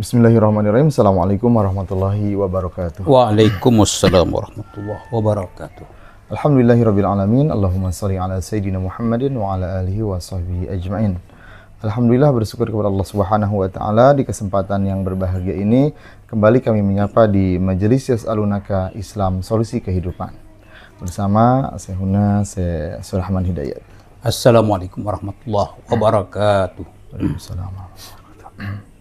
Bismillahirrahmanirrahim. Assalamualaikum warahmatullahi wabarakatuh. Waalaikumsalam warahmatullahi wabarakatuh. Alhamdulillahirabbil alamin. Allahumma shalli ala sayyidina Muhammadin wa ala alihi wa sahbihi ajmain. Alhamdulillah, bersyukur kepada Allah Subhanahu wa taala di kesempatan yang berbahagia ini kembali kami menyapa di Majelis Yas'alunaka Islam Solusi Kehidupan bersama Syekhuna Syekh Surahman Hidayat. Assalamualaikum warahmatullahi wabarakatuh. Waalaikumsalam warahmatullahi wabarakatuh.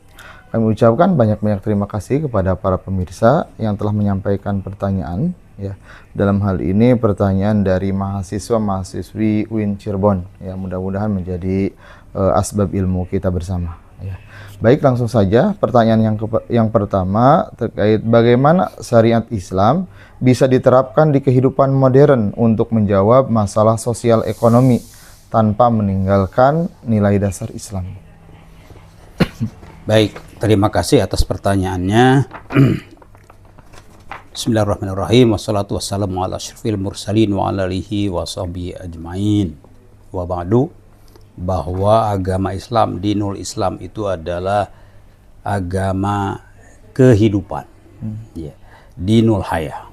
Kami ucapkan banyak-banyak terima kasih kepada para pemirsa yang telah menyampaikan pertanyaan. Ya, dalam hal ini pertanyaan dari mahasiswa-mahasiswi UIN Cirebon. Ya, mudah-mudahan menjadi asbab ilmu kita bersama. Ya. Baik, langsung saja pertanyaan yang pertama terkait bagaimana syariat Islam bisa diterapkan di kehidupan modern untuk menjawab masalah sosial ekonomi tanpa meninggalkan nilai dasar Islam. Baik, terima kasih atas pertanyaannya. Bismillahirrahmanirrahim. Wassalatu wassalamu ala asyrafil mursalin wa ala alihi wa sahbihi ajmain. Wa ba'du, bahwa agama Islam, dinul Islam itu adalah agama kehidupan. Ya, dinul hayah.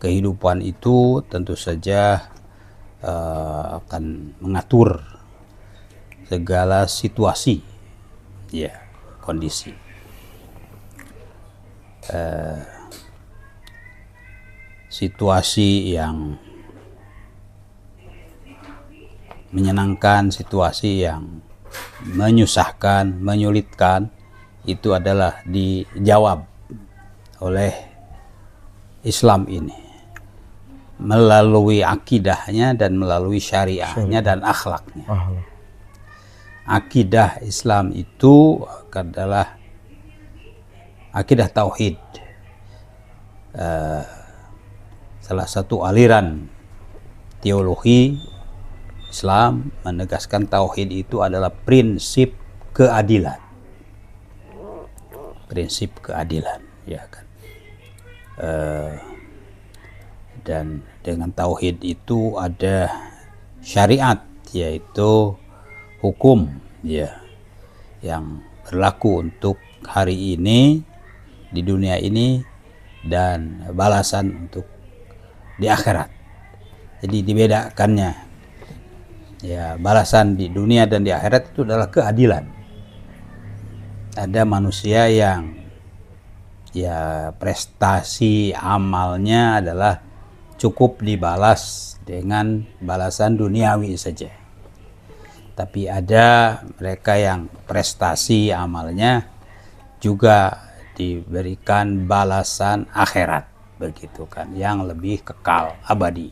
Kehidupan itu tentu saja akan mengatur segala situasi, ya, kondisi. Situasi yang menyenangkan, situasi yang menyusahkan, menyulitkan, itu adalah dijawab oleh Islam ini melalui akidahnya dan melalui syariahnya dan akhlaknya. Akidah Islam itu adalah akidah tauhid. Salah satu aliran teologi Islam menegaskan tauhid itu adalah prinsip keadilan. Prinsip keadilan, ya kan. Dan dengan tauhid itu ada syariat, yaitu hukum, ya, yang berlaku untuk hari ini di dunia ini dan balasan untuk di akhirat. Jadi dibedakannya, ya, balasan di dunia dan di akhirat itu adalah keadilan. Ada manusia yang, ya, prestasi amalnya adalah cukup dibalas dengan balasan duniawi saja. Tapi ada mereka yang prestasi amalnya juga diberikan balasan akhirat, begitu kan, yang lebih kekal, abadi.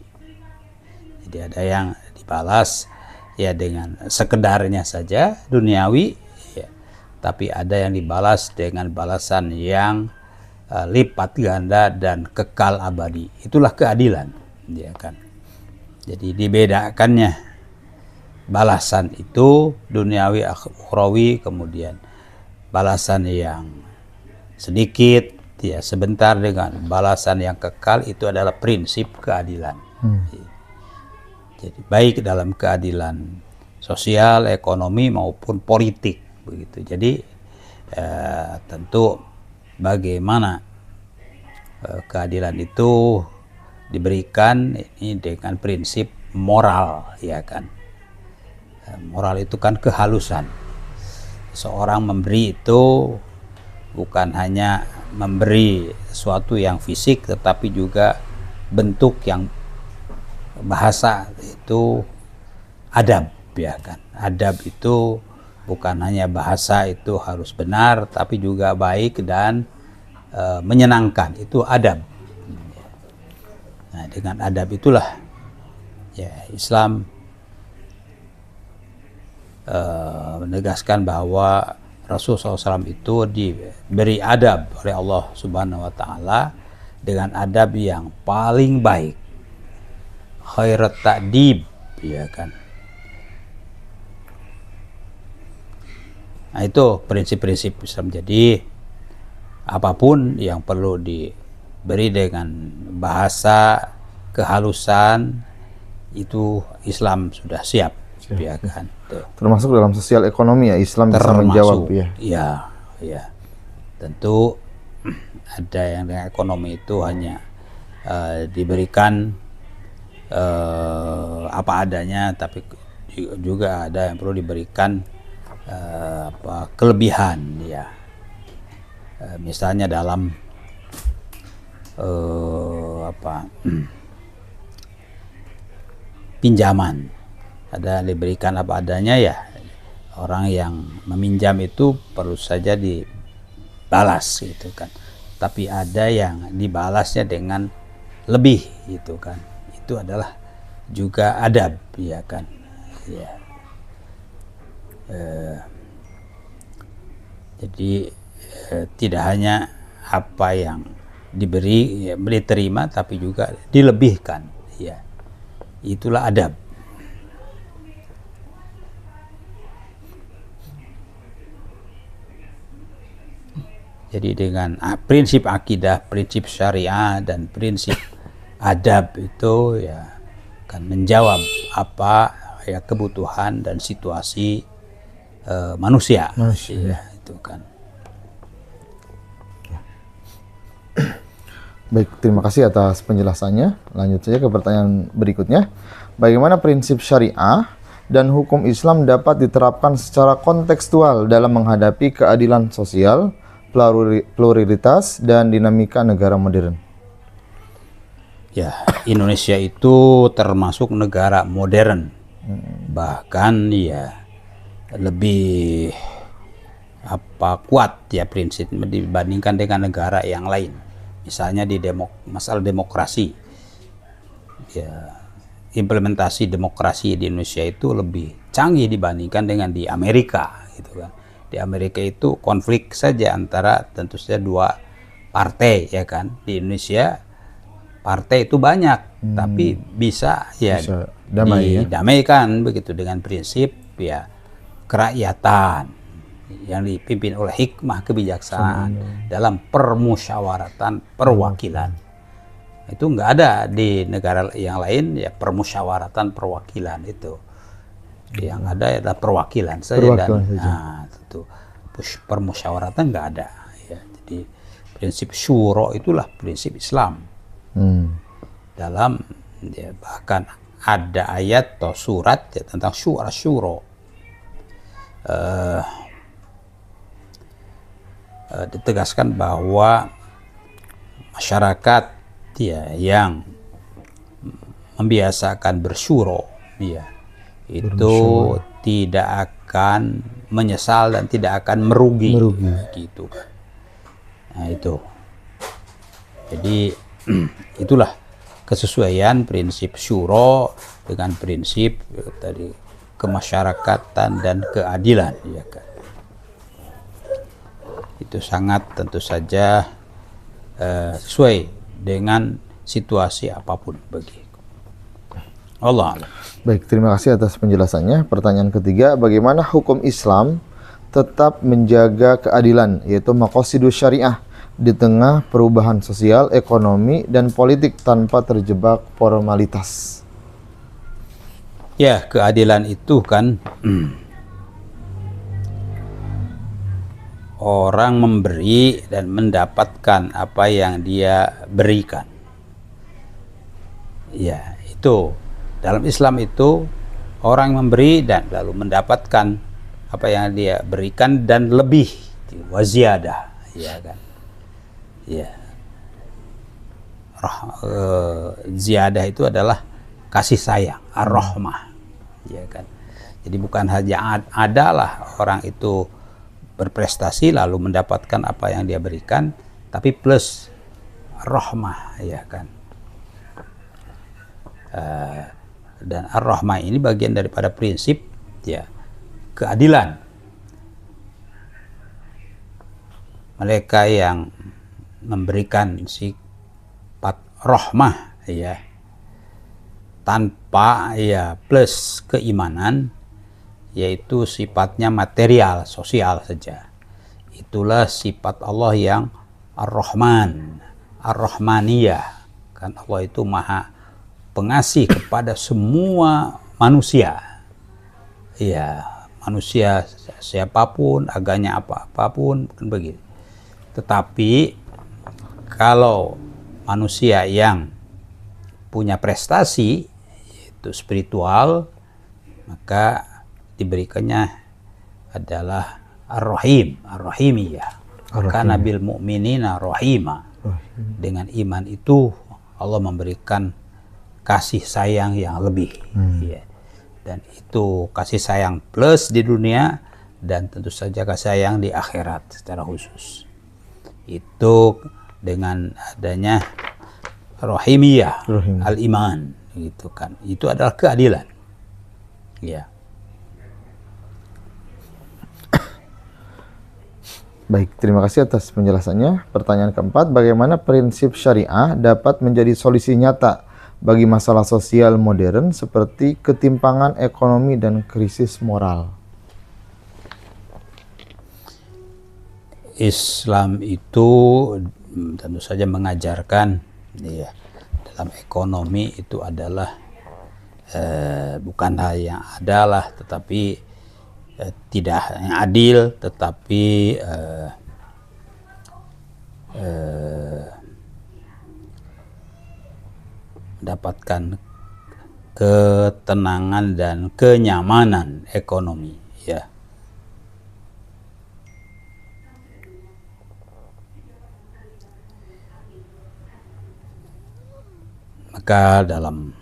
Jadi ada yang dibalas, ya, dengan sekedarnya saja duniawi, ya, tapi ada yang dibalas dengan balasan yang lipat ganda dan kekal abadi. Itulah keadilan, ya kan. Jadi dibedakannya balasan itu duniawi, ukhrawi, kemudian balasan yang sedikit, ya, sebentar, dengan balasan yang kekal, itu adalah prinsip keadilan. Jadi baik dalam keadilan sosial, ekonomi maupun politik, begitu. Jadi tentu bagaimana keadilan itu diberikan ini dengan prinsip moral, ya kan. Moral itu kan kehalusan. Seorang memberi itu bukan hanya memberi sesuatu yang fisik, tetapi juga bentuk yang bahasa, itu adab, ya kan. Adab itu bukan hanya bahasa itu harus benar, tapi juga baik dan menyenangkan, itu adab. Nah, dengan adab itulah, ya, Islam menegaskan bahwa Rasulullah SAW itu diberi adab oleh Allah Subhanahu wa Ta'ala dengan adab yang paling baik, khairat ta'dib, ya kan. Nah, itu prinsip-prinsip Islam. Jadi apapun yang perlu diberi dengan bahasa kehalusan, itu Islam sudah siap, ya kan. Termasuk dalam sosial ekonomi, ya, Islam bisa menjawab, ya. Ya, ya. Tentu ada yang dengan ekonomi itu hanya diberikan apa adanya, tapi juga ada yang perlu diberikan kelebihan ya. Misalnya dalam pinjaman, ada diberikan apa adanya ya. Orang yang meminjam itu perlu saja dibalas gitu kan. Tapi ada yang dibalasnya dengan lebih gitu kan. Itu adalah juga adab ya kan. Ya. Jadi tidak hanya apa yang diberi ya, diterima, tapi juga dilebihkan ya. Itulah adab. Jadi dengan prinsip akidah, prinsip syariah, dan prinsip adab itu ya akan menjawab apa ya kebutuhan dan situasi manusia. Ya, itu kan. Baik, terima kasih atas penjelasannya. Lanjut saja ke pertanyaan berikutnya. Bagaimana prinsip syariah dan hukum Islam dapat diterapkan secara kontekstual dalam menghadapi keadilan sosial, pluralitas, dan dinamika negara modern? Ya, Indonesia itu termasuk negara modern. Bahkan ya lebih kuat ya prinsip dibandingkan dengan negara yang lain. Misalnya di masalah demokrasi. Ya, implementasi demokrasi di Indonesia itu lebih canggih dibandingkan dengan di Amerika gitu kan. Di Amerika itu konflik saja antara tentu saja dua partai ya kan. Di Indonesia partai itu banyak, tapi bisa didamaikan begitu dengan prinsip ya kerakyatan yang dipimpin oleh hikmah kebijaksanaan dalam permusyawaratan perwakilan. Itu nggak ada di negara yang lain ya, permusyawaratan perwakilan itu. Yang ada adalah perwakilan saja. Tentu permusyawaratan nggak ada ya. Jadi prinsip syuro itulah prinsip Islam. Dalam ya, bahkan ada ayat atau surat ya, tentang syuro. Ditegaskan bahwa masyarakat ya yang membiasakan bersyuro ya itu tidak akan menyesal dan tidak akan merugi. Gitu. Nah itu. Jadi itulah kesesuaian prinsip syuro dengan prinsip tadi kemasyarakatan dan keadilan ya kan. Itu sangat tentu saja sesuai dengan situasi apapun bagi Allah. Baik, terima kasih atas penjelasannya. Pertanyaan ketiga, bagaimana hukum Islam tetap menjaga keadilan, yaitu maqasidus syariah, di tengah perubahan sosial, ekonomi, dan politik tanpa terjebak formalitas? Ya, keadilan itu kan orang memberi dan mendapatkan apa yang dia berikan. Ya, itu dalam Islam itu orang memberi dan lalu mendapatkan apa yang dia berikan dan lebih, waziyadah, ya kan. Ya. Ziyadah itu adalah kasih sayang, ar-rahmah. Ya kan. Jadi bukan hanya adalah orang itu berprestasi lalu mendapatkan apa yang dia berikan, tapi plus rahmah ya kan. Dan ar-rahmah ini bagian daripada prinsip ya keadilan. Mereka yang memberikan sifat rahmah ya tanpa ya plus keimanan, yaitu sifatnya material, sosial saja. Itulah sifat Allah yang Ar-Rahman, Ar-Rahmaniyah. Kan Allah itu maha pengasih kepada semua manusia. Ya, manusia siapapun, agamanya apapun, kan begitu. Tetapi kalau manusia yang punya prestasi yaitu spiritual, maka diberikannya adalah ar-rahim, ar-rahimiyah. Maka nabil mu'minina rahima. Dengan iman itu Allah memberikan kasih sayang yang lebih. Ya. Dan itu kasih sayang plus di dunia dan tentu saja kasih sayang di akhirat secara khusus. Itu dengan adanya rahimiyah, al-iman, gitu kan. Itu adalah keadilan. Ya. Baik, terima kasih atas penjelasannya. Pertanyaan keempat, bagaimana prinsip syariah dapat menjadi solusi nyata bagi masalah sosial modern seperti ketimpangan ekonomi dan krisis moral? Islam itu tentu saja mengajarkan ya, dalam ekonomi itu adalah bukan hal yang adalah, tetapi tidak yang adil, tetapi mendapatkan ketenangan dan kenyamanan ekonomi, ya. Maka dalam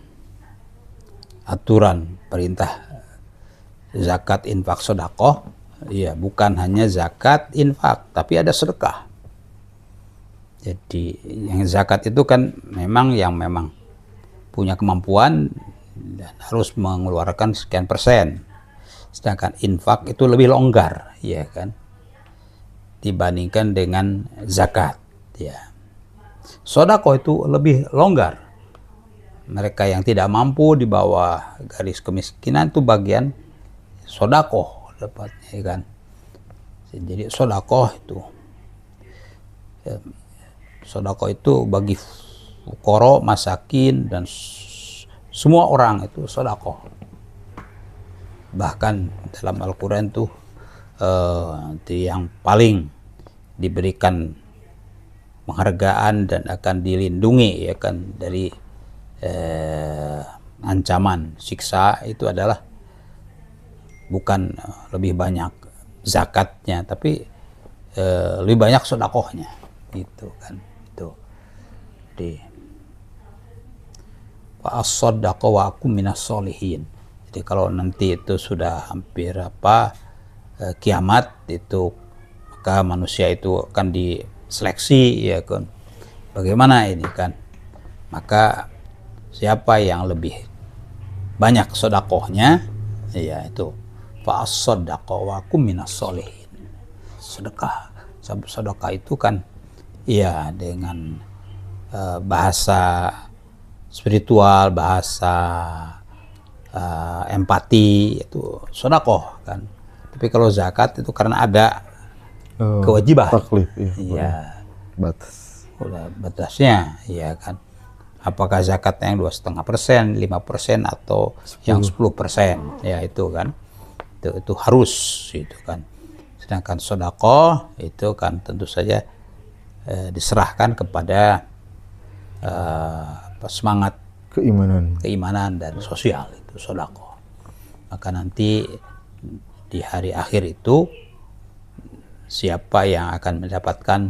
aturan perintah zakat, infak, sedekah, ya bukan hanya zakat, infak, tapi ada sedekah. Jadi yang zakat itu kan memang punya kemampuan dan harus mengeluarkan sekian persen. Sedangkan infak itu lebih longgar, ya kan, dibandingkan dengan zakat, ya. Sedekah itu lebih longgar. Mereka yang tidak mampu di bawah garis kemiskinan itu bagian sedekah dapatnya, ya kan. Jadi sedekah itu bagi fuqara, masakin dan semua orang itu sedekah. Bahkan dalam Al-Qur'an tuh yang paling diberikan penghargaan dan akan dilindungi, ya kan, dari ancaman siksa itu adalah bukan lebih banyak zakatnya, tapi lebih banyak sedekahnya, gitu kan. Itu di fa as-sadaqah wa akum minas solihin. Jadi kalau nanti itu sudah hampir kiamat itu, maka manusia itu akan diseleksi, ya kan. Bagaimana ini kan? Maka siapa yang lebih banyak sedekahnya, ya itu fa as-sadaqah wa akum minas solihin. Sedekah itu kan ya dengan bahasa spiritual, bahasa empati, itu sedekah kan. Tapi kalau zakat itu karena ada kewajiban, taklif, ya, batas, udah batasnya, ya kan. Apakah zakatnya yang 2,5%, 5% atau yang 10%, ya itu kan, itu harus, itu kan. Sedangkan sedekah itu kan tentu saja diserahkan kepada semangat keimanan dan sosial, itu sedekah. Maka nanti di hari akhir itu siapa yang akan mendapatkan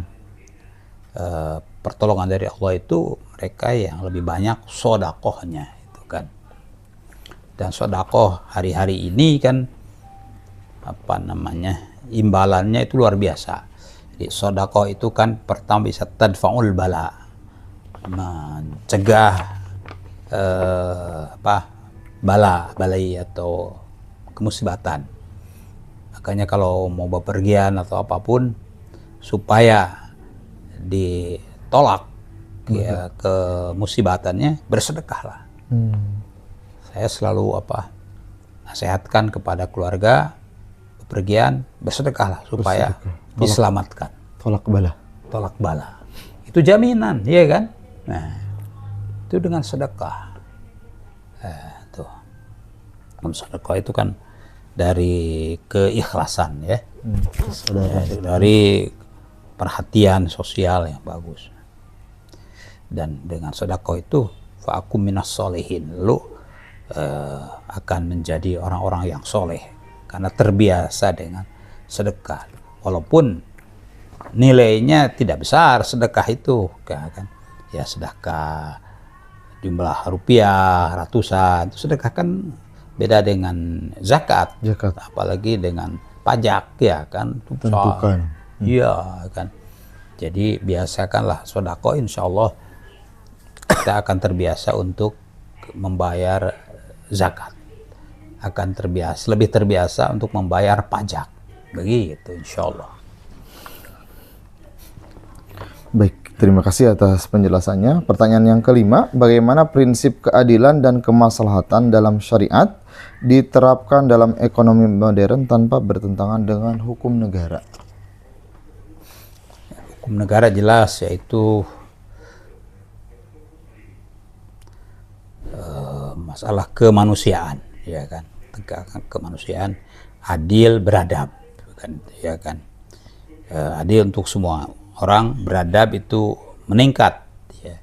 pertolongan dari Allah itu mereka yang lebih banyak sedekahnya, itu kan. Dan sedekah hari-hari ini kan imbalannya itu luar biasa. Jadi sedekah itu kan pertama bisa tadfaul bala, mencegah balai atau kemusibatan. Makanya kalau mau bepergian atau apapun supaya ditolak ya kemusibatannya, bersedekahlah. Saya selalu nasihatkan kepada keluarga bepergian, bersedekahlah supaya diselamatkan. Tolak bala. Itu jaminan, ya kan? Nah, itu dengan sedekah. Tuh. Sedekah itu kan dari keikhlasan, ya. Dari perhatian sosial yang bagus. Dan dengan sedekah itu fa'akum minas solihin, lu akan menjadi orang-orang yang soleh karena terbiasa dengan sedekah, walaupun nilainya tidak besar sedekah itu kan, ya sedekah jumlah rupiah ratusan, sedekah kan beda dengan zakat, apalagi dengan pajak ya kan, tentukan. Iya kan. Jadi biasakanlah sedekah, insya Allah kita akan terbiasa untuk membayar zakat, akan lebih terbiasa untuk membayar pajak, begitu insya Allah. Baik, terima kasih atas penjelasannya. Pertanyaan yang kelima, bagaimana prinsip keadilan dan kemaslahatan dalam syariat diterapkan dalam ekonomi modern tanpa bertentangan dengan hukum negara? Hukum negara jelas, yaitu masalah kemanusiaan, ya kan, tegakkan kemanusiaan, adil beradab, kan, ya kan, adil untuk semua orang, beradab itu meningkat, ya,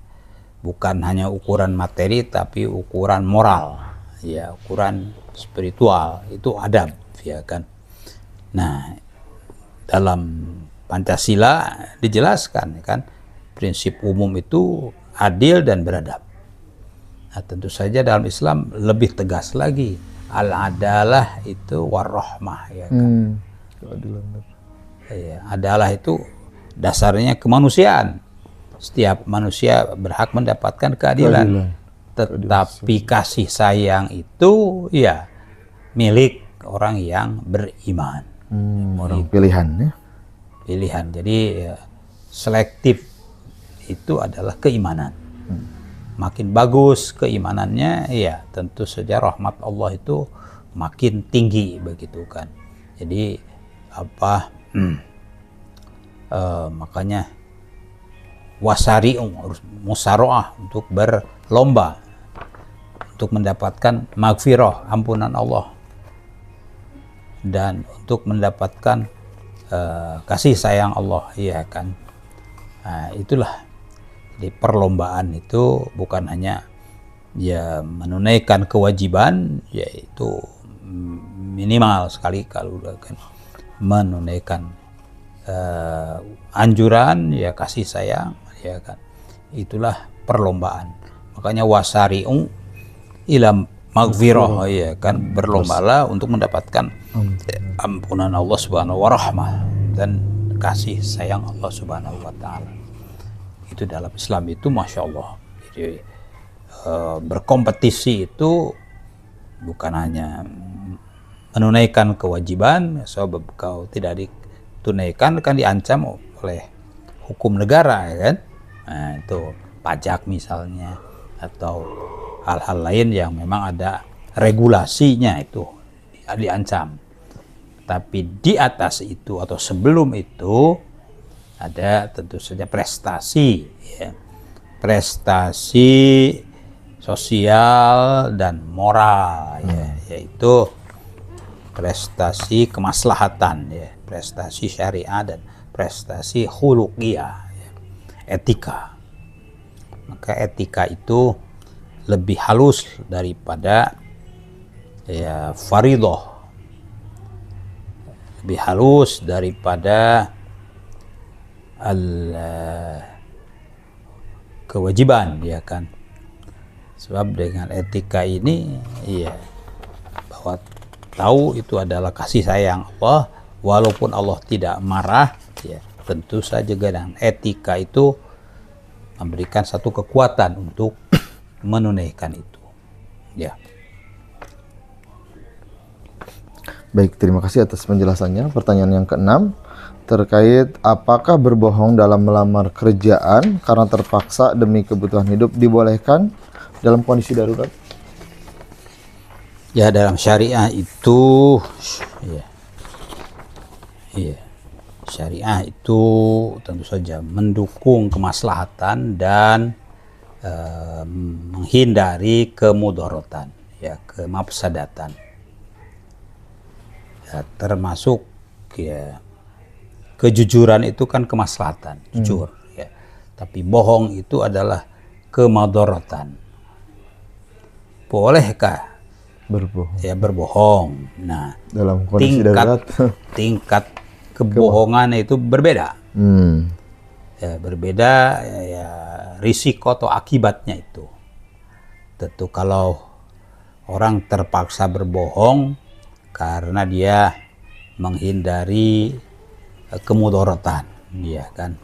bukan hanya ukuran materi tapi ukuran moral, ya, ukuran spiritual itu adab, ya kan. Nah, dalam Pancasila dijelaskan, kan, prinsip umum itu adil dan beradab. Nah, tentu saja dalam Islam lebih tegas lagi, al-adalah itu warahmah, ya kan. Ya, adalah itu dasarnya kemanusiaan. Setiap manusia berhak mendapatkan keadilan. Tetapi kasih sayang itu ya milik orang yang beriman. Orang pilihan, ya. Pilihan. Jadi ya, selektif itu adalah keimanan. Makin bagus keimanannya, ya tentu saja rahmat Allah itu makin tinggi, begitu kan. Jadi apa? Makanya wasari'u, harus musaroah, untuk berlomba untuk mendapatkan maghfirah, ampunan Allah, dan untuk mendapatkan kasih sayang Allah, ya kan. Nah, itulah. Di perlombaan itu bukan hanya ya menunaikan kewajiban, yaitu minimal sekali kalau kan menunaikan anjuran, ya kasih sayang, ya kan. Itulah perlombaan. Makanya wasari'u ila maghfirah, ya kan, berlombalah untuk mendapatkan ampunan Allah Subhanahu wa rahmah dan kasih sayang Allah Subhanahu wa taala. Itu dalam Islam itu masya Allah. Jadi berkompetisi itu bukan hanya menunaikan kewajiban, sebab kau tidak ditunaikan kan diancam oleh hukum negara, ya kan. Nah, itu pajak misalnya, atau hal-hal lain yang memang ada regulasinya, itu diancam. Tapi di atas itu atau sebelum itu ada tentu saja prestasi, ya. Prestasi sosial dan moral, ya, yaitu prestasi kemaslahatan, ya, prestasi syariah dan prestasi khuluqiyah, ya, etika. Maka etika itu lebih halus daripada ya faridah, lebih halus daripada kewajiban, ya kan. Sebab dengan etika ini, ya, bahwa tahu itu adalah kasih sayang Allah, walaupun Allah tidak marah, ya, tentu saja dengan etika itu memberikan satu kekuatan untuk menunaikan itu, ya. Baik, terima kasih atas penjelasannya. Pertanyaan yang keenam, terkait apakah berbohong dalam melamar kerjaan karena terpaksa demi kebutuhan hidup dibolehkan dalam kondisi darurat? Ya, dalam syariah itu, ya, syariah itu tentu saja mendukung kemaslahatan dan menghindari kemudaratan, ya, kemafsadatan. Ya, termasuk ya kejujuran itu kan kemaslahatan, jujur ya. Tapi bohong itu adalah kemadharatan. Bolehkah Berbohong. ya berbohong? Nah, Dalam kondisi darurat. tingkat kebohongan itu berbeda. Ya, berbeda ya, risiko atau akibatnya itu. Tentu kalau orang terpaksa berbohong karena dia menghindari kemudaratan, ya kan.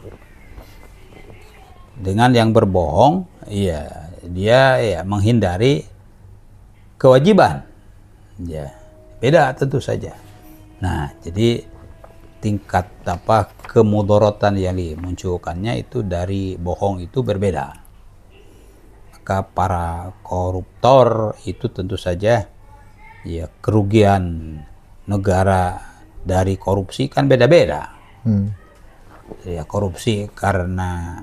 Dengan yang berbohong, ya dia ya menghindari kewajiban. Ya, beda tentu saja. Nah, jadi tingkat kemudaratan yang dimunculkannya itu dari bohong itu berbeda. Maka para koruptor itu tentu saja ya kerugian negara dari korupsi kan beda-beda. Ya korupsi karena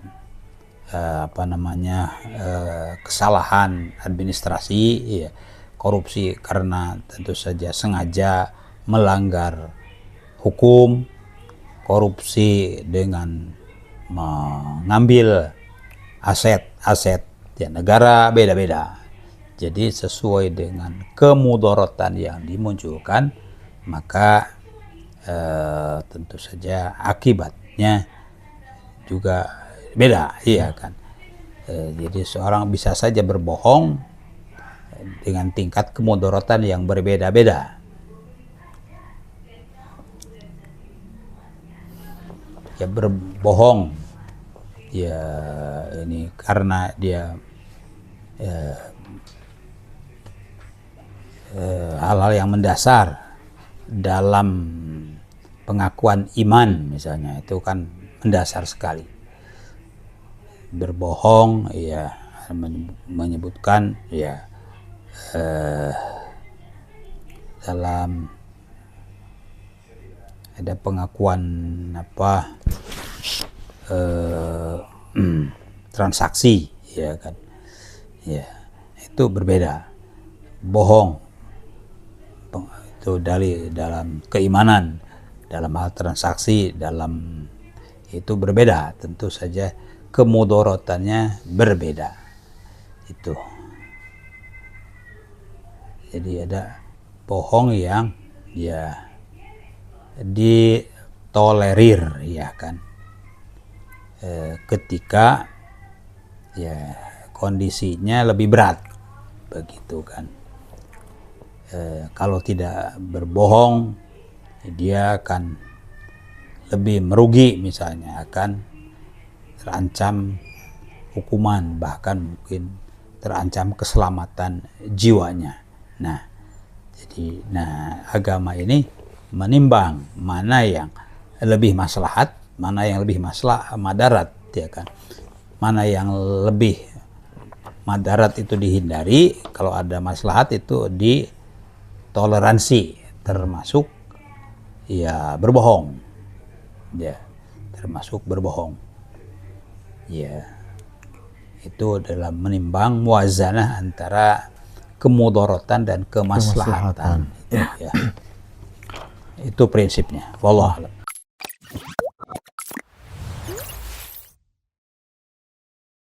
kesalahan administrasi, ya korupsi karena tentu saja sengaja melanggar hukum, korupsi dengan mengambil aset ya negara beda-beda. Jadi sesuai dengan kemudaratan yang dimunculkan, maka tentu saja akibatnya juga beda, iya kan. Jadi seorang bisa saja berbohong dengan tingkat kemudaratan yang berbeda-beda. Ya berbohong ya ini karena dia hal-hal yang mendasar dalam pengakuan iman misalnya, itu kan mendasar sekali. Berbohong ya menyebutkan ya dalam ada pengakuan transaksi, ya kan, ya itu berbeda. Bohong itu dalam keimanan, dalam hal transaksi, dalam itu berbeda, tentu saja kemudaratannya berbeda itu. Jadi ada bohong yang ya ditolerir, ya kan, ketika ya kondisinya lebih berat begitu kan. Kalau tidak berbohong dia akan lebih merugi, misalnya akan terancam hukuman, bahkan mungkin terancam keselamatan jiwanya. Nah, jadi agama ini menimbang mana yang lebih maslahat, mana yang lebih madarat, ya kan. Mana yang lebih madarat itu dihindari, kalau ada maslahat itu ditoleransi, termasuk ya berbohong. Ya, termasuk berbohong. Ya. Itu dalam menimbang muwazanah antara kemudaratan dan kemaslahatan. Ya. Itu prinsipnya. Wallahu a'lam.